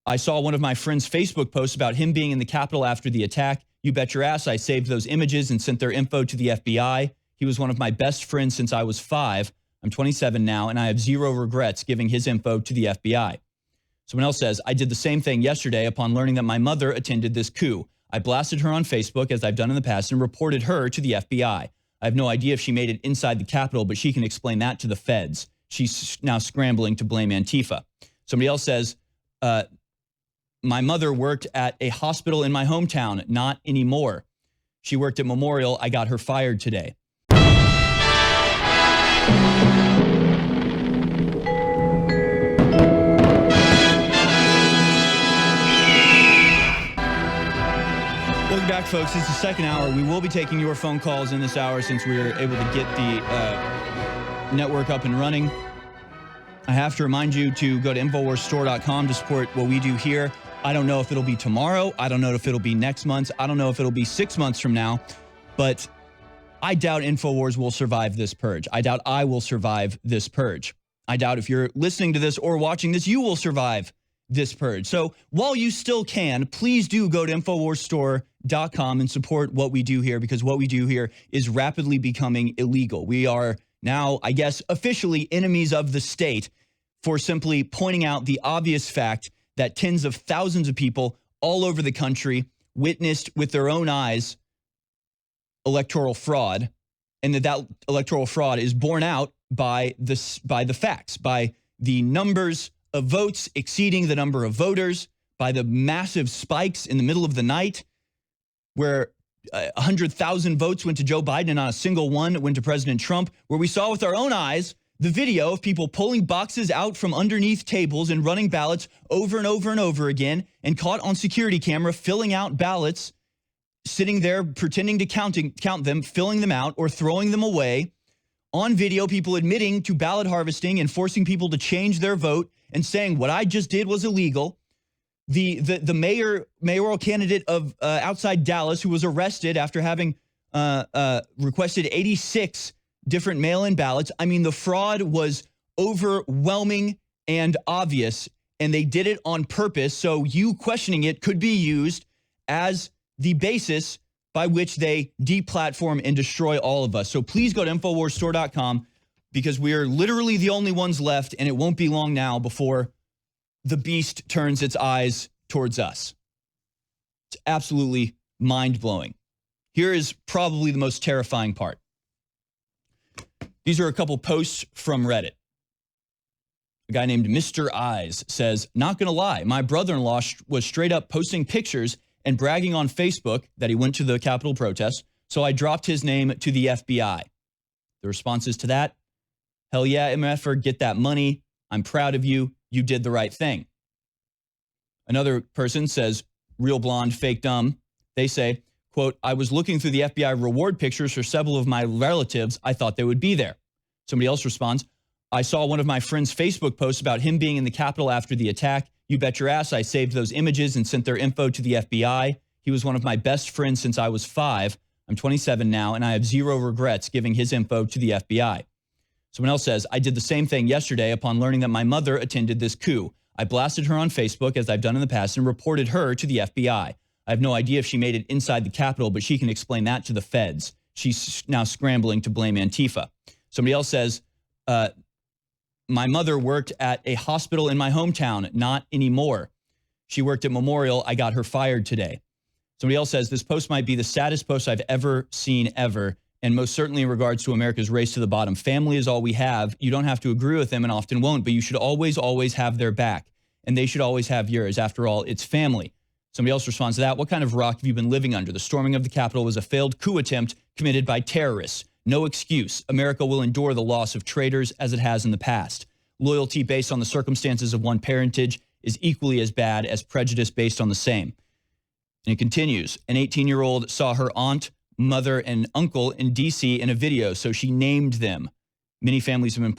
I saw one of my friend's Facebook posts about him being in the Capitol after the attack. You bet your ass I saved those images and sent their info to the FBI. He was one of my best friends since I was 5. I'm 27 now, and I have zero regrets giving his info to the FBI. Someone else says, I did the same thing yesterday upon learning that my mother attended this coup. I blasted her on Facebook, as I've done in the past, and reported her to the FBI. I have no idea if she made it inside the Capitol, but she can explain that to the feds. She's now scrambling to blame Antifa. Somebody else says, my mother worked at a hospital in my hometown. Not anymore. She worked at Memorial. I got her fired today. Welcome back, folks. It's the second hour. We will be taking your phone calls in this hour since we were able to get the network up and running. I have to remind you to go to InfoWarsStore.com to support what we do here. I don't know if it'll be tomorrow. I don't know if it'll be next month. I don't know if it'll be 6 months from now. But I doubt InfoWars will survive this purge. I doubt I will survive this purge. I doubt if you're listening to this or watching this, you will survive this purge. So while you still can, please do go to InfoWarsStore.com and support what we do here, because what we do here is rapidly becoming illegal. We are now, I guess, officially enemies of the state for simply pointing out the obvious fact that tens of thousands of people all over the country witnessed with their own eyes electoral fraud, and that electoral fraud is borne out by the facts, by the numbers of votes exceeding the number of voters, by the massive spikes in the middle of the night where 100,000 votes went to Joe Biden and not a single one went to President Trump, where we saw with our own eyes the video of people pulling boxes out from underneath tables and running ballots over and over and over again, and caught on security camera filling out ballots, sitting there pretending to count them, filling them out or throwing them away. On video, people admitting to ballot harvesting and forcing people to change their vote and saying what I just did was illegal. The mayoral candidate of outside Dallas, who was arrested after having requested 86 different mail-in ballots. I mean, the fraud was overwhelming and obvious, and they did it on purpose. So you questioning it could be used as the basis by which they deplatform and destroy all of us. So please go to InfoWarsStore.com, because we are literally the only ones left, and it won't be long now before the beast turns its eyes towards us. It's absolutely mind-blowing. Here is probably the most terrifying part. These are a couple posts from Reddit. A guy named Mr. Eyes says, not going to lie, my brother-in-law was straight up posting pictures and bragging on Facebook that he went to the Capitol protest, so I dropped his name to the FBI. The responses to that, hell yeah, MFer, get that money. I'm proud of you. You did the right thing. Another person says, real blonde, fake dumb. They say, quote, I was looking through the FBI reward pictures for several of my relatives. I thought they would be there. Somebody else responds, I saw one of my friend's Facebook posts about him being in the Capitol after the attack. You bet your ass I saved those images and sent their info to the FBI. He was one of my best friends since I was 5. I'm 27 now, and I have zero regrets giving his info to the FBI. Someone else says, I did the same thing yesterday upon learning that my mother attended this coup. I blasted her on Facebook, as I've done in the past, and reported her to the FBI. I have no idea if she made it inside the Capitol, but she can explain that to the feds. She's now scrambling to blame Antifa. Somebody else says, my mother worked at a hospital in my hometown. Not anymore. She worked at Memorial. I got her fired today. Somebody else says, this post might be the saddest post I've ever seen ever, and most certainly in regards to America's race to the bottom. Family is all we have. You don't have to agree with them and often won't, but you should always, always have their back, and they should always have yours. After all, it's family. Somebody else responds to that. What kind of rock have you been living under? The storming of the Capitol was a failed coup attempt committed by terrorists. No excuse. America will endure the loss of traitors as it has in the past. Loyalty based on the circumstances of one parentage is equally as bad as prejudice based on the same. And it continues. An 18-year-old saw her aunt, mother, and uncle in D.C. in a video, so she named them. Many families have been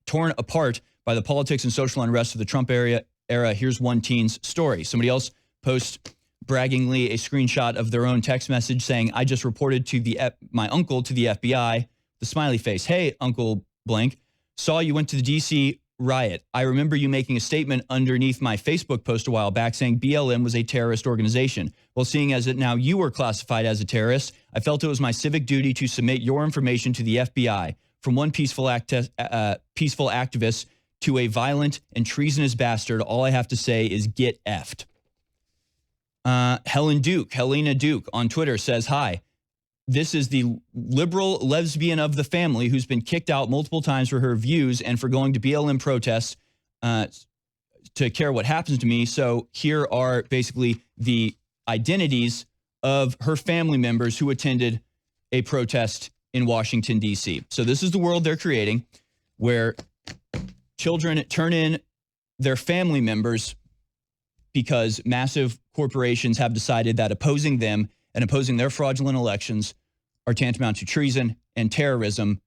torn apart by the politics and social unrest of the Trump era. Here's one teen's story. Somebody else posts braggingly a screenshot of their own text message saying, I just reported to my uncle to the FBI, the smiley face. Hey, Uncle Blank, saw you went to the D.C. riot. I remember you making a statement underneath my Facebook post a while back saying BLM was a terrorist organization. Well, seeing as it now you were classified as a terrorist, I felt it was my civic duty to submit your information to the FBI. From one peaceful activist to a violent and treasonous bastard, all I have to say is get effed. Helena Duke on Twitter says, hi, this is the liberal lesbian of the family who's been kicked out multiple times for her views and for going to BLM protests to care what happens to me. So here are basically the identities of her family members who attended a protest in Washington, D.C. So this is the world they're creating where children turn in their family members because massive corporations have decided that opposing them and opposing their fraudulent elections are tantamount to treason and terrorism.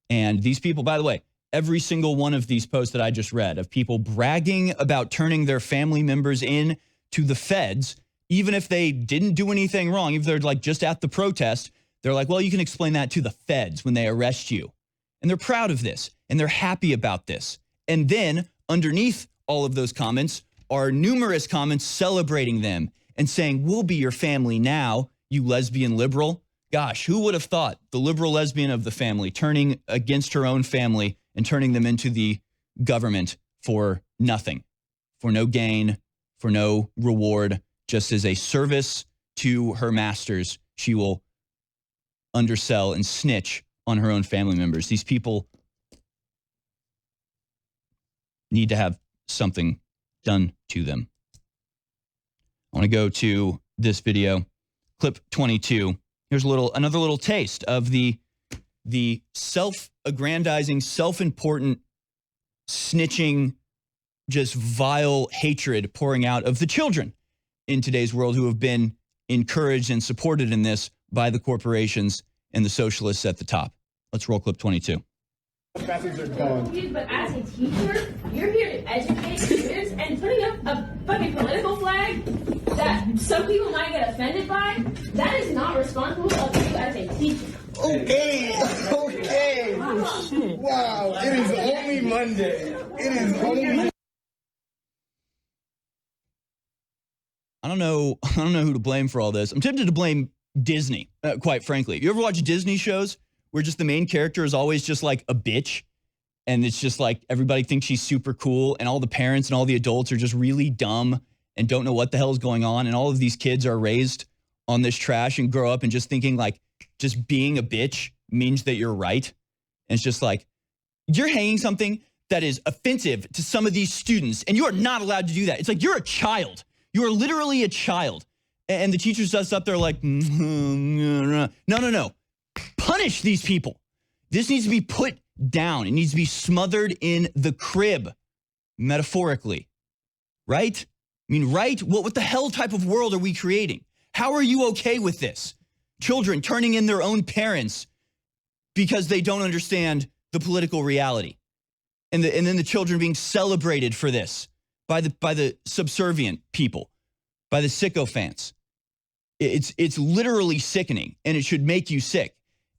And these people, by the way, every single one of these posts that I just read of people bragging about turning their family members in to the feds, even if they didn't do anything wrong, if they're like just at the protest, they're like, well, you can explain that to the feds when they arrest you. And they're proud of this and they're happy about this. And then underneath all of those comments are numerous comments celebrating them and saying, we'll be your family now, you lesbian liberal. Gosh, who would have thought the liberal lesbian of the family turning against her own family and turning them into the government for nothing, for no gain, for no reward, just as a service to her masters, she will undersell and snitch on her own family members. These people need to have something done to them. I want to go to this video, clip 22. Here's another little taste of the self-aggrandizing, self-important, snitching, just vile hatred pouring out of the children in today's world who have been encouraged and supported in this by the corporations and the socialists at the top. Let's roll clip 22. But as a teacher, you're here to educate students, and putting up a fucking political flag that some people might get offended by, that is not responsible of you as a teacher. Okay. Oh, shit. Wow, it is only Monday. It is only. I don't know who to blame for all this. I'm tempted to blame Disney, quite frankly. You ever watch Disney shows where just the main character is always just like a bitch, and it's just like everybody thinks she's super cool, and all the parents and all the adults are just really dumb and don't know what the hell is going on, and all of these kids are raised on this trash and grow up and just thinking like just being a bitch means that you're right. And it's just like, you're hanging something that is offensive to some of these students, and you are not allowed to do that. It's like you're a child. You are literally a child. And the teacher's just up there like, no. Punish these people. This needs to be put down. It needs to be smothered in the crib, metaphorically. Right? I mean, right? What the hell type of world are we creating? How are you okay with this? Children turning in their own parents because they don't understand the political reality. And then the children being celebrated for this by the subservient people, by the sycophants. It's literally sickening, and it should make you sick.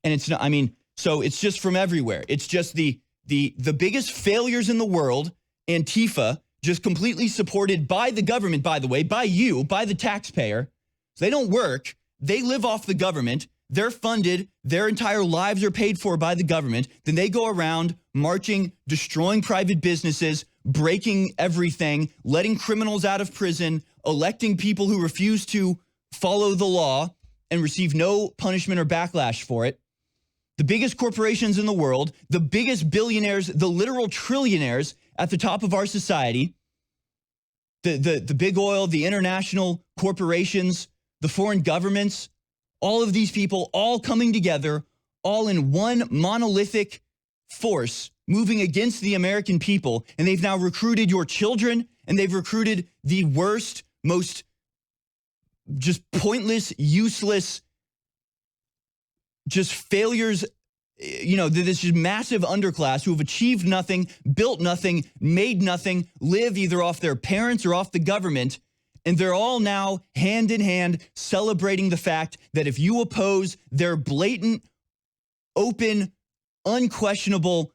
And it's not, I mean, so it's just from everywhere. It's just the biggest failures in the world, Antifa, just completely supported by the government, by the way, by you, by the taxpayer. So they don't work. They live off the government. They're funded. Their entire lives are paid for by the government. Then they go around marching, destroying private businesses, breaking everything, letting criminals out of prison, electing people who refuse to follow the law and receive no punishment or backlash for it. The biggest corporations in the world, the biggest billionaires, the literal trillionaires at the top of our society, the big oil, the international corporations, the foreign governments, all of these people all coming together, all in one monolithic force moving against the American people. And they've now recruited your children, and they've recruited the worst, most just pointless, useless, just failures, this just massive underclass who have achieved nothing, built nothing, made nothing, live either off their parents or off the government. And they're all now hand in hand celebrating the fact that if you oppose their blatant, open, unquestionable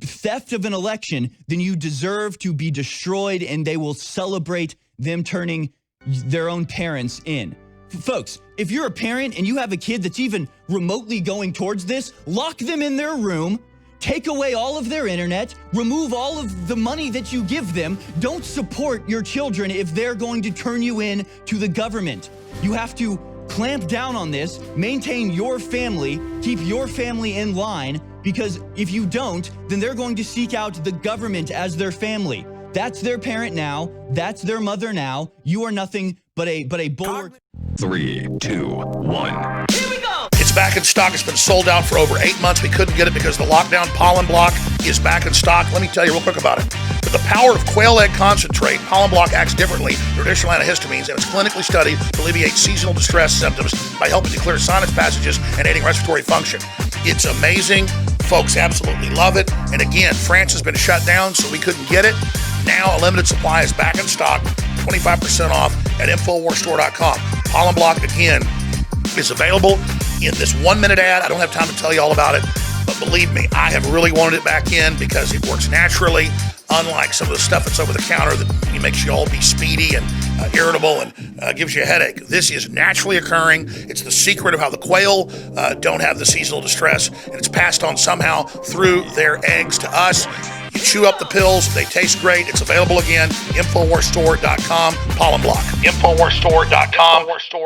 theft of an election, then you deserve to be destroyed, and they will celebrate them turning their own parents in. Folks, if you're a parent and you have a kid that's even remotely going towards this, lock them in their room, take away all of their internet, remove all of the money that you give them. Don't support your children if they're going to turn you in to the government. You have to clamp down on this, maintain your family, keep your family in line, because if you don't, then they're going to seek out the government as their family. That's their parent now. That's their mother now. You are nothing but a bulwark. 3, 2, 1. Here we go. It's back in stock. It's been sold out for over 8 months. We couldn't get it because of the lockdown. Pollen Block is back in stock. Let me tell you real quick about it. With the power of quail egg concentrate, Pollen Block acts differently than traditional antihistamines, and it's clinically studied to alleviate seasonal distress symptoms by helping to clear sinus passages and aiding respiratory function. It's amazing. Folks absolutely love it. And again, France has been shut down, so we couldn't get it. Now a limited supply is back in stock, 25% off at InfoWarsStore.com. Pollen Block, again, is available in this 1-minute ad. I don't have time to tell you all about it, but believe me, I have really wanted it back in because it works naturally, unlike some of the stuff that's over the counter that makes you all be speedy and irritable and gives you a headache. This is naturally occurring. It's the secret of how the quail don't have the seasonal distress, and it's passed on somehow through their eggs to us. You chew up the pills. They taste great. It's available again. InfoWarsStore.com. Pollen Block. InfoWarsStore.com.